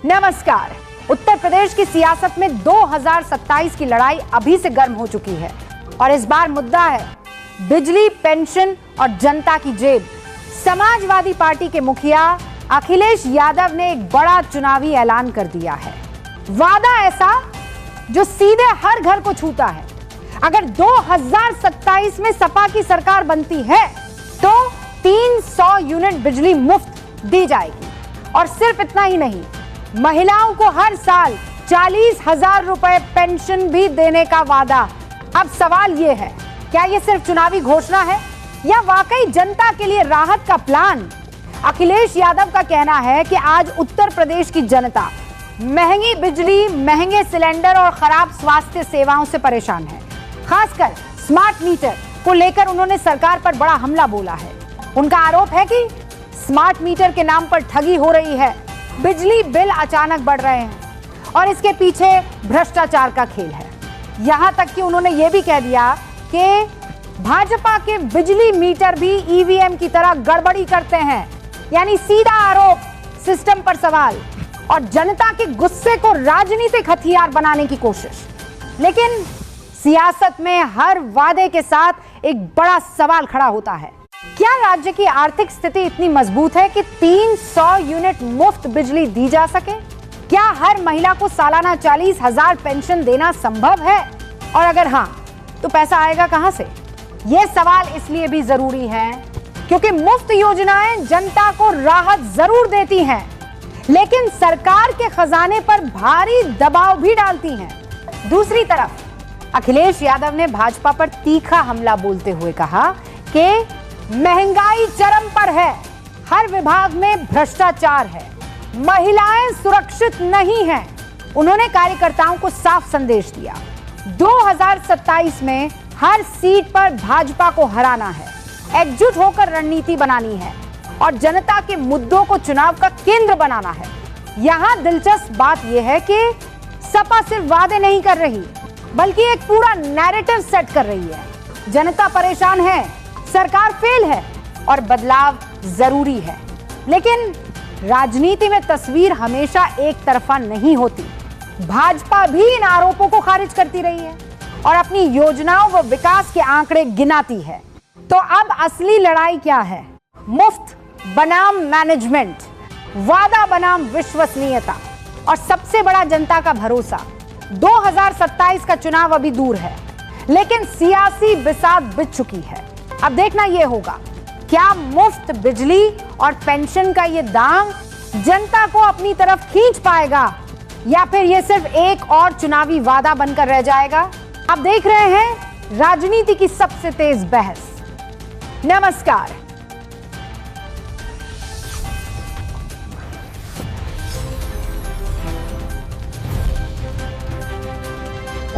नमस्कार। उत्तर प्रदेश की सियासत में 2027 की लड़ाई अभी से गर्म हो चुकी है और इस बार मुद्दा है बिजली, पेंशन और जनता की जेब। समाजवादी पार्टी के मुखिया अखिलेश यादव ने एक बड़ा चुनावी ऐलान कर दिया है। वादा ऐसा जो सीधे हर घर को छूता है। अगर 2027 में सपा की सरकार बनती है तो 300 यूनिट बिजली मुफ्त दी जाएगी और सिर्फ इतना ही नहीं, महिलाओं को हर साल 40,000 रुपए पेंशन भी देने का वादा। अब सवाल ये है, क्या ये सिर्फ चुनावी घोषणा है या वाकई जनता के लिए राहत का प्लान? अखिलेश यादव का कहना है कि आज उत्तर प्रदेश की जनता महंगी बिजली, महंगे सिलेंडर और खराब स्वास्थ्य सेवाओं से परेशान है। खासकर स्मार्ट मीटर को लेकर उन्होंने सरकार पर बड़ा हमला बोला है। उनका आरोप है कि स्मार्ट मीटर के नाम पर ठगी हो रही है, बिजली बिल अचानक बढ़ रहे हैं और इसके पीछे भ्रष्टाचार का खेल है। यहां तक कि उन्होंने ये भी कह दिया कि भाजपा के बिजली मीटर भी ईवीएम की तरह गड़बड़ी करते हैं। यानी सीधा आरोप, सिस्टम पर सवाल और जनता के गुस्से को राजनीतिक हथियार बनाने की कोशिश। लेकिन सियासत में हर वादे के साथ एक बड़ा सवाल खड़ा होता है, क्या राज्य की आर्थिक स्थिति इतनी मजबूत है कि 300 यूनिट मुफ्त बिजली दी जा सके? क्या हर महिला को सालाना 40,000 पेंशन देना संभव है? और अगर हाँ, तो पैसा आएगा कहां से? यह सवाल इसलिए भी जरूरी है क्योंकि मुफ्त योजनाएं जनता को राहत जरूर देती हैं, लेकिन सरकार के खजाने पर भारी दबाव भी डालती हैं। दूसरी तरफ अखिलेश यादव ने भाजपा पर तीखा हमला बोलते हुए कहा कि महंगाई चरम पर है, हर विभाग में भ्रष्टाचार है, महिलाएं सुरक्षित नहीं हैं। उन्होंने कार्यकर्ताओं को साफ संदेश दिया, 2027 में हर सीट पर भाजपा को हराना है, एकजुट होकर रणनीति बनानी है और जनता के मुद्दों को चुनाव का केंद्र बनाना है। यहां दिलचस्प बात यह है कि सपा सिर्फ वादे नहीं कर रही, बल्कि एक पूरा नैरेटिव सेट कर रही है। जनता परेशान है, सरकार फेल है और बदलाव जरूरी है। लेकिन राजनीति में तस्वीर हमेशा एक तरफा नहीं होती। भाजपा भी इन आरोपों को खारिज करती रही है और अपनी योजनाओं व विकास के आंकड़े गिनाती है। तो अब असली लड़ाई क्या है? मुफ्त बनाम मैनेजमेंट, वादा बनाम विश्वसनीयता और सबसे बड़ा जनता का भरोसा। 2027 का चुनाव अभी दूर है, लेकिन सियासी बिसात बिछ चुकी है। अब देखना यह होगा, क्या मुफ्त बिजली और पेंशन का ये दाम जनता को अपनी तरफ खींच पाएगा या फिर ये सिर्फ एक और चुनावी वादा बनकर रह जाएगा? आप देख रहे हैं राजनीति की सबसे तेज बहस। नमस्कार।